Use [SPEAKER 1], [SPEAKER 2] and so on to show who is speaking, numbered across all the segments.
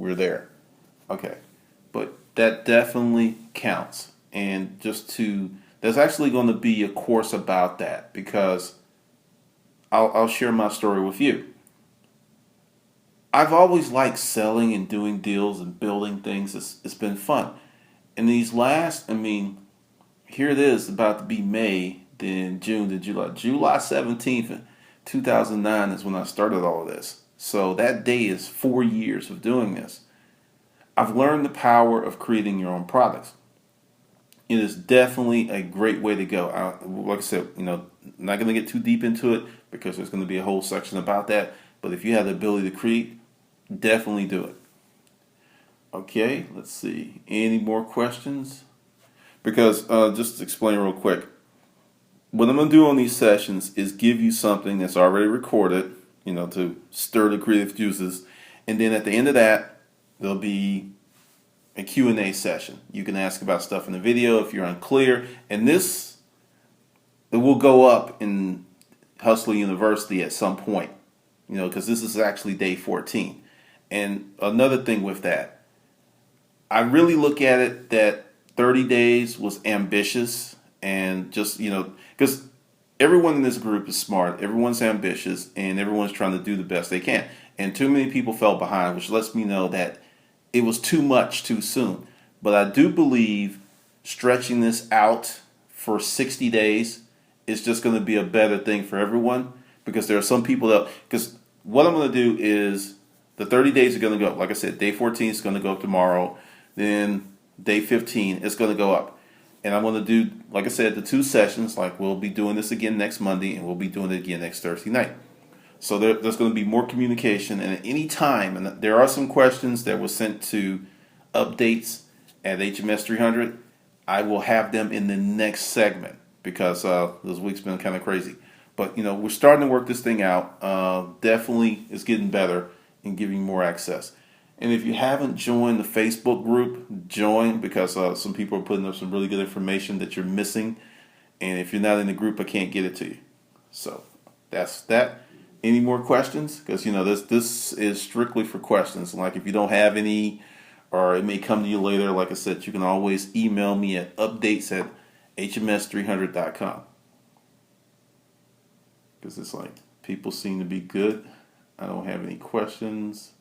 [SPEAKER 1] we're there. Okay. But that definitely counts. And there's actually going to be a course about that because I'll share my story with you. I've always liked selling and doing deals and building things. It's been fun. And these last, here it is about to be May, then June, then July. July 17th, 2009 is when I started all of this. So that day is 4 years of doing this. I've learned the power of creating your own products. It is definitely a great way to go. Like I said, not going to get too deep into it because there's going to be a whole section about that. But if you have the ability to create, definitely do it. Okay, let's see. Any more questions? Because just to explain real quick, what I'm going to do on these sessions is give you something that's already recorded, to stir the creative juices. And then at the end of that, there'll be a Q&A session. You can ask about stuff in the video if you're unclear. And it will go up in Hustler University at some point, because this is actually day 14. And another thing with that, I really look at it that 30 days was ambitious and just, because everyone in this group is smart, everyone's ambitious, and everyone's trying to do the best they can. And too many people fell behind, which lets me know that it was too much too soon. But I do believe stretching this out for 60 days is just going to be a better thing for everyone because there are some people because what I'm going to do is the 30 days are going to go. Like I said, day 14 is going to go up tomorrow. Then day 15 is going to go up. And I'm going to do, like I said, the 2 sessions. Like we'll be doing this again next Monday and we'll be doing it again next Thursday night. So there's going to be more communication, and at any time, and there are some questions that were sent to updates at HMS 300. I will have them in the next segment because this week's been kind of crazy. But we're starting to work this thing out. Definitely, it's getting better and giving more access. And if you haven't joined the Facebook group, join because some people are putting up some really good information that you're missing. And if you're not in the group, I can't get it to you. So that's that. Any more questions? Because this is strictly for questions. Like if you don't have any, or it may come to you later. Like I said, you can always email me at updates@hms300.com. Because it's like people seem to be good. I don't have any questions.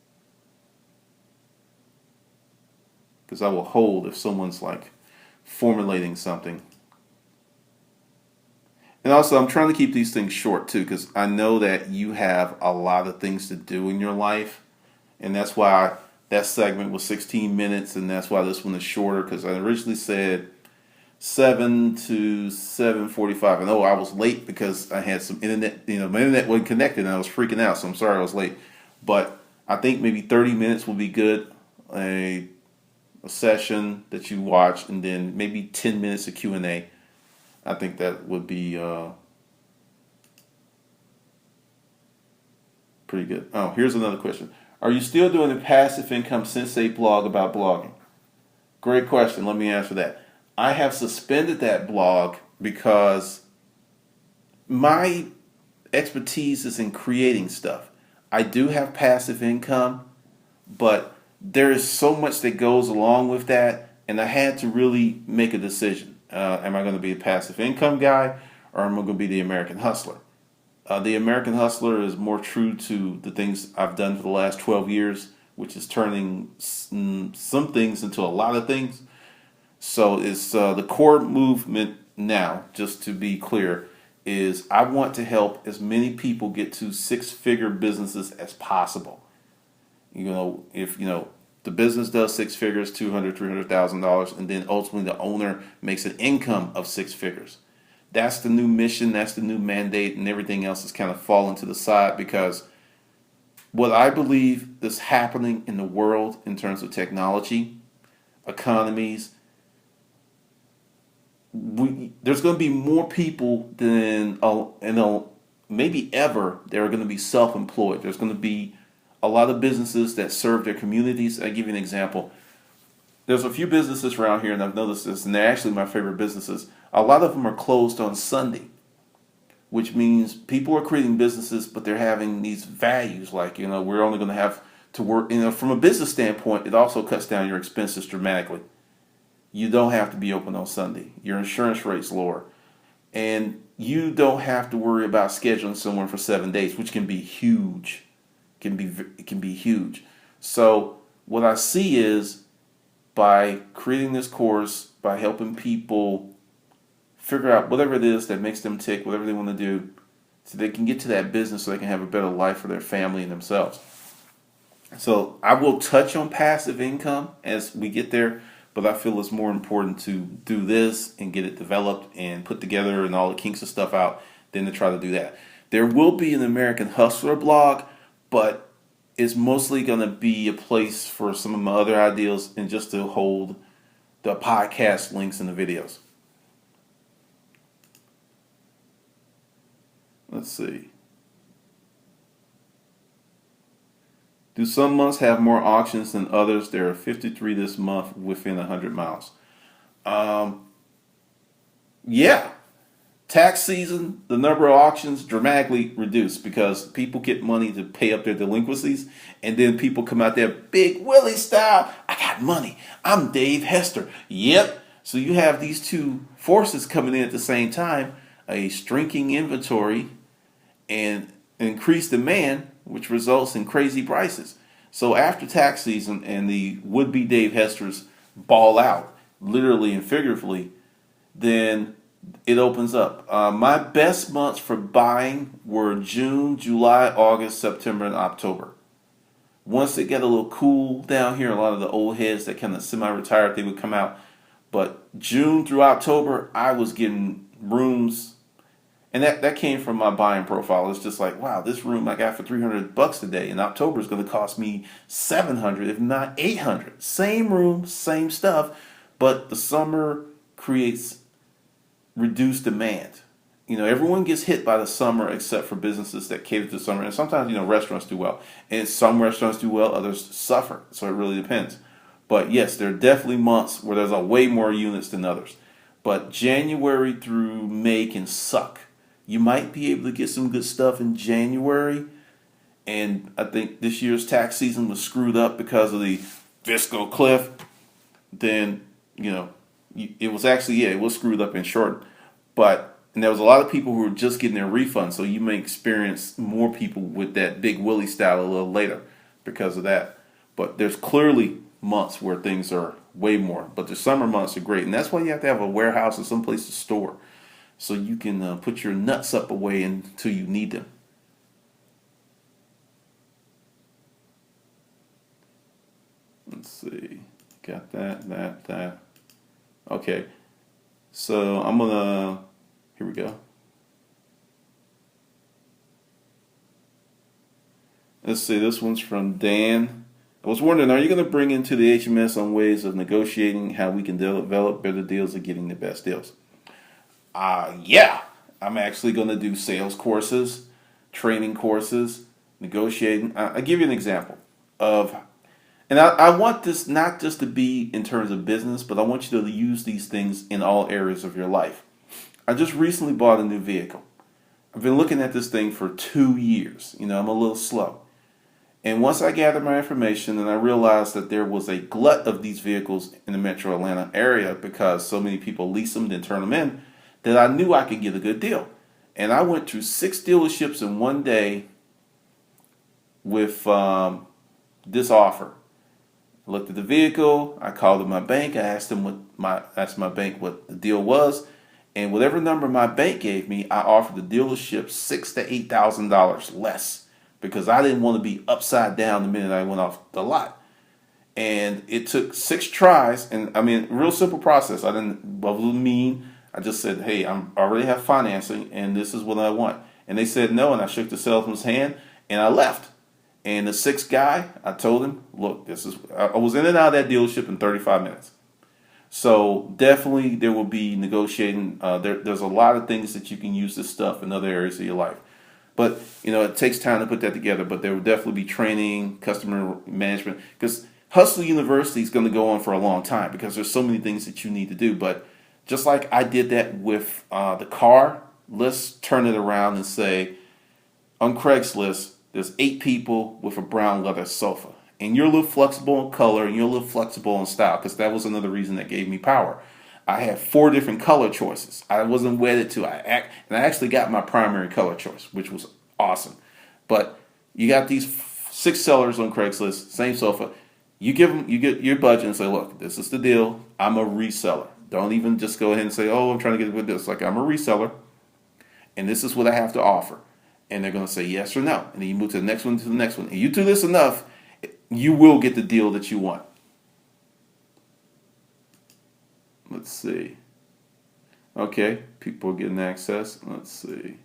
[SPEAKER 1] Because I will hold if someone's like formulating something. And also, I'm trying to keep these things short, too, because I know that you have a lot of things to do in your life. And that's why that segment was 16 minutes, and that's why this one is shorter, because I originally said 7 to 7:45. I know I was late because I had some internet, my internet wasn't connected, and I was freaking out, so I'm sorry I was late. But I think maybe 30 minutes will be good, a session that you watch, and then maybe 10 minutes of Q&A. I think that would be pretty good. Oh, here's another question. Are you still doing the Passive Income Sensei blog about blogging? Great question. Let me answer that. I have suspended that blog because my expertise is in creating stuff. I do have passive income, but there is so much that goes along with that, and I had to really make a decision. Am I going to be a passive income guy, or am I going to be the American Hustler? The American Hustler is more true to the things I've done for the last 12 years, which is turning some things into a lot of things. So it's the core movement now, just to be clear, is I want to help as many people get to 6-figure businesses as possible. If the business does 6 figures, $200,000-$300,000, and then ultimately the owner makes an income of 6 figures. That's the new mission, that's the new mandate, and everything else is kind of falling to the side because what I believe is happening in the world in terms of technology, economies, there's going to be more people than maybe ever that are going to be self-employed. There's going to be a lot of businesses that serve their communities. I'll give you an example. There's a few businesses around here, and I've noticed this, and they're actually my favorite businesses. A lot of them are closed on Sunday, which means people are creating businesses, but they're having these values like, we're only going to have to work. From a business standpoint, it also cuts down your expenses dramatically. You don't have to be open on Sunday. Your insurance rate's lower, and you don't have to worry about scheduling someone for 7 days, which can be huge. It can be huge. So what I see is, by creating this course, by helping people figure out whatever it is that makes them tick, whatever they want to do, so they can get to that business, so they can have a better life for their family and themselves. So I will touch on passive income as we get there, but I feel it's more important to do this and get it developed and put together and all the kinks of stuff out than to try to do that. There will be an American Hustler blog, but it's mostly going to be a place for some of my other ideas and just to hold the podcast links and the videos. Let's see. Do some months have more auctions than others? There are 53 this month within 100 miles. Yeah. Tax season, the number of auctions dramatically reduced because people get money to pay up their delinquencies, and then people come out there Big Willie style. I got money. I'm Dave Hester. Yep. So you have these two forces coming in at the same time, a shrinking inventory and increased demand, which results in crazy prices. So after tax season and the would-be Dave Hesters ball out, literally and figuratively, then it opens up. My best months for buying were June, July, August, September, and October. Once it got a little cool down here, a lot of the old heads that kind of semi-retired, they would come out. But June through October, I was getting rooms. And that came from my buying profile. It's just like, wow, this room I got for $300 today. In October is going to cost me $700, if not $800. Same room, same stuff, but the summer creates reduced demand. Everyone gets hit by the summer except for businesses that cater to summer. And sometimes, restaurants do well. And some restaurants do well, others suffer. So it really depends. But yes, there are definitely months where there's way more units than others. But January through May can suck. You might be able to get some good stuff in January, and I think this year's tax season was screwed up because of the fiscal cliff. Then, it was actually, it was screwed up and short. And there was a lot of people who were just getting their refund, so you may experience more people with that Big Willie style a little later because of that. But there's clearly months where things are way more, but the summer months are great, and that's why you have to have a warehouse or someplace to store, so you can put your nuts up away until you need them. Let's see. Got that. Okay. So I'm going to... Here we go. Let's see. This one's from Dan. I was wondering, are you going to bring into the HMS on ways of negotiating how we can develop better deals and getting the best deals? Yeah, I'm actually going to do sales courses, training courses, negotiating. I'll give you an example of, and I want this not just to be in terms of business, but I want you to use these things in all areas of your life. I just recently bought a new vehicle. I've been looking at this thing for 2 years. I'm a little slow. And once I gathered my information and I realized that there was a glut of these vehicles in the metro Atlanta area because so many people lease them and turn them in, that I knew I could get a good deal. And I went to 6 dealerships in one day with this offer. I looked at the vehicle, I called up my bank, I asked my bank what the deal was, and whatever number my bank gave me, I offered the dealership $6,000 to $8,000 less because I didn't want to be upside down the minute I went off the lot. And it took 6 tries, and real simple process. I wasn't mean. I just said, hey, I already have financing, and this is what I want. And they said no, and I shook the salesman's hand, and I left. And the 6th guy, I told him, look, I was in and out of that dealership in 35 minutes. So definitely there will be negotiating. There's a lot of things that you can use this stuff in other areas of your life. But, it takes time to put that together. But there will definitely be training, customer management, because Hustle University is going to go on for a long time because there's so many things that you need to do. But just like I did that with the car, let's turn it around and say, on Craigslist, there's 8 people with a brown leather sofa. and you're a little flexible in color and you're a little flexible in style, because that was another reason that gave me power. I had 4 different color choices. I wasn't wedded to. I actually got my primary color choice, which was awesome. But you got these 6 sellers on Craigslist, same sofa. You get your budget and say, look, this is the deal. I'm a reseller. Don't even just go ahead and say, oh, I'm trying to get with this. Like, I'm a reseller, and this is what I have to offer. And they're going to say yes or no. And then you move to the next one, to the next one. And you do this enough, you will get the deal that you want. Let's see. Okay, people are getting access. Let's see.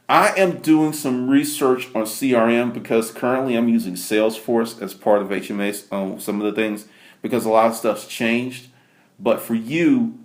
[SPEAKER 1] I am doing some research on CRM because currently I'm using Salesforce as part of HMA on some of the things, because a lot of stuff's changed. But for you,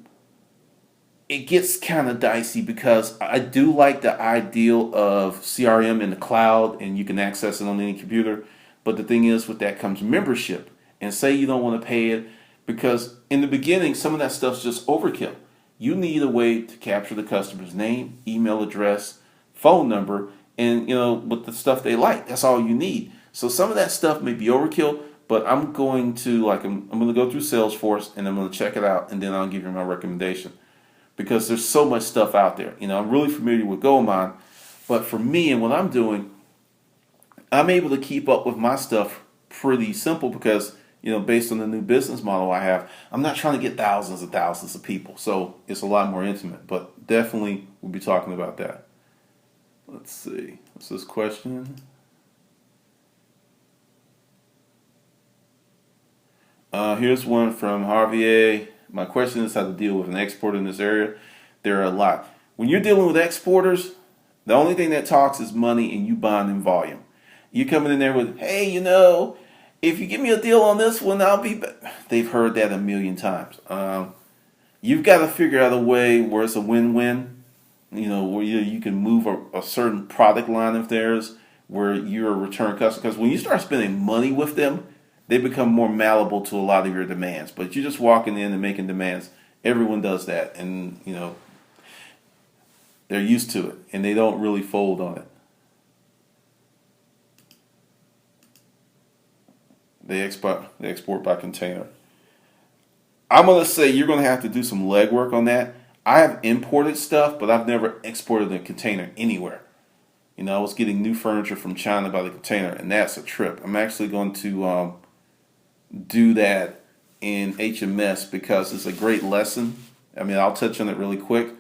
[SPEAKER 1] it gets kind of dicey because I do like the ideal of CRM in the cloud and you can access it on any computer. But the thing is, with that comes membership. And say you don't want to pay it, because in the beginning, some of that stuff's just overkill. You need a way to capture the customer's name, email address, phone number, and with the stuff they like. That's all you need. So some of that stuff may be overkill, but I'm going to I'm going to go through Salesforce and I'm going to check it out, and then I'll give you my recommendation, because there's so much stuff out there. I'm really familiar with Goldmine, but for me and what I'm doing, I'm able to keep up with my stuff pretty simple because based on the new business model I have, I'm not trying to get thousands and thousands of people. So it's a lot more intimate, but definitely we'll be talking about that. Let's see. What's this question? Here's one from Harvey A. My question is how to deal with an exporter in this area. There are a lot. When you're dealing with exporters, the only thing that talks is money and you buying in volume. You coming in there with, hey, if you give me a deal on this one, I'll be back. They've heard that a million times. You've got to figure out a way where it's a win-win, where you can move a certain product line of theirs where you're a return customer. Because when you start spending money with them, they become more malleable to a lot of your demands. But you're just walking in and making demands. Everyone does that. And, they're used to it. And they don't really fold on it. They export by container. I'm going to say you're going to have to do some legwork on that. I have imported stuff, but I've never exported a container anywhere. I was getting new furniture from China by the container, and that's a trip. I'm actually going to do that in HMS because it's a great lesson. I'll touch on it really quick.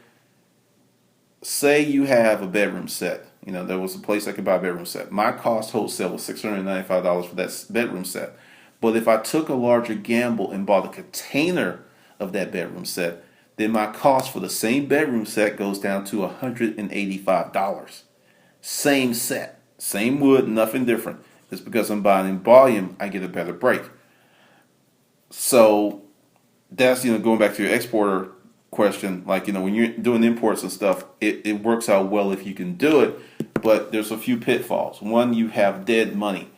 [SPEAKER 1] Say you have a bedroom set. There was a place I could buy a bedroom set. My cost wholesale was $695 for that bedroom set. But if I took a larger gamble and bought a container of that bedroom set, then my cost for the same bedroom set goes down to $185. Same set, same wood, nothing different. It's because I'm buying in volume, I get a better break. So that's, going back to your exporter question, when you're doing imports and stuff, it works out well if you can do it, but there's a few pitfalls. One, you have dead money.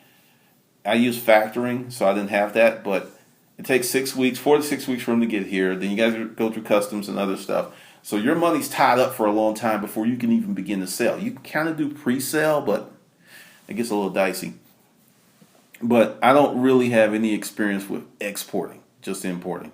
[SPEAKER 1] I use factoring, so I didn't have that, but it takes 4 to 6 weeks for them to get here. Then you guys go through customs and other stuff. So your money's tied up for a long time before you can even begin to sell. You can kind of do pre-sale, but it gets a little dicey. But I don't really have any experience with exporting, just importing.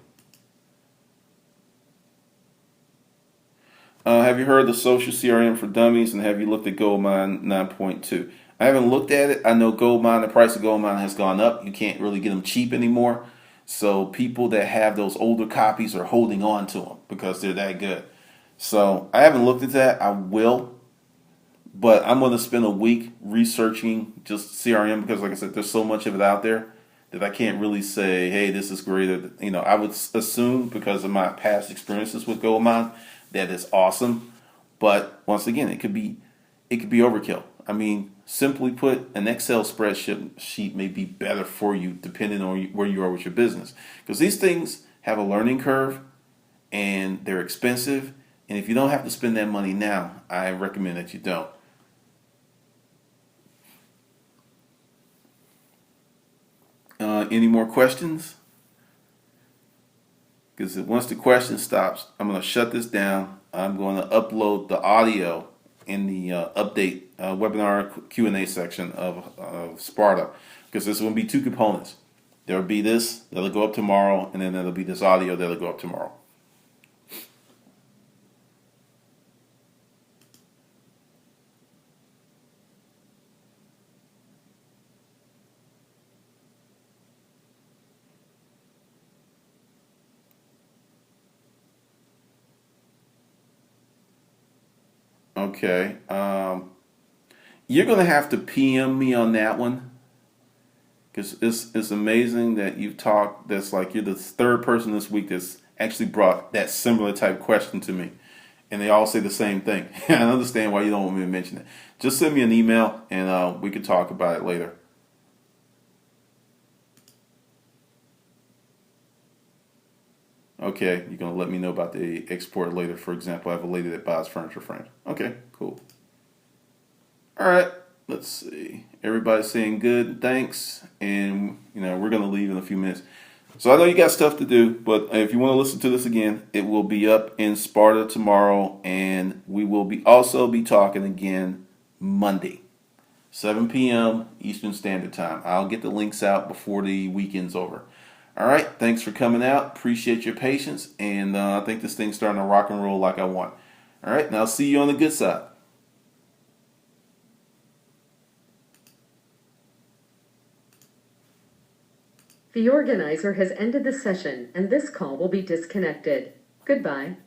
[SPEAKER 1] Have you heard the social CRM for dummies, and have you looked at Goldmine 9.2? I haven't looked at it. I know Goldmine, the price of Goldmine has gone up. You can't really get them cheap anymore. So people that have those older copies are holding on to them because they're that good. So I haven't looked at that. I will. But I'm going to spend a week researching just CRM because, like I said, there's so much of it out there that I can't really say, hey, this is great. I would assume because of my past experiences with Goldmine that it's awesome. But once again, it could be overkill. Simply put, an Excel spreadsheet may be better for you depending on where you are with your business. Because these things have a learning curve and they're expensive. And if you don't have to spend that money now, I recommend that you don't. Any more questions? Because once the question stops, I'm going to shut this down. I'm going to upload the audio in the update webinar Q&A section of Sparta, because there's going to be two components. There'll be this that'll go up tomorrow, and then there'll be this audio that'll go up tomorrow. Okay. You're going to have to PM me on that one, because it's amazing that you've talked. That's like you're the third person this week that's actually brought that similar type question to me, and they all say the same thing. I understand why you don't want me to mention it. Just send me an email, and we can talk about it later. Okay, you're gonna let me know about the export later. For example, I have a lady that buys furniture frames. Okay, cool. All right, let's see. Everybody's saying good, thanks, and we're gonna leave in a few minutes. So I know you got stuff to do, but if you want to listen to this again, it will be up in Sparta tomorrow, and we will also be talking again Monday, 7 p.m. Eastern Standard Time. I'll get the links out before the weekend's over. All right, thanks for coming out. Appreciate your patience, and I think this thing's starting to rock and roll like I want. All right, now I'll see you on the good side.
[SPEAKER 2] The organizer has ended the session, and this call will be disconnected. Goodbye.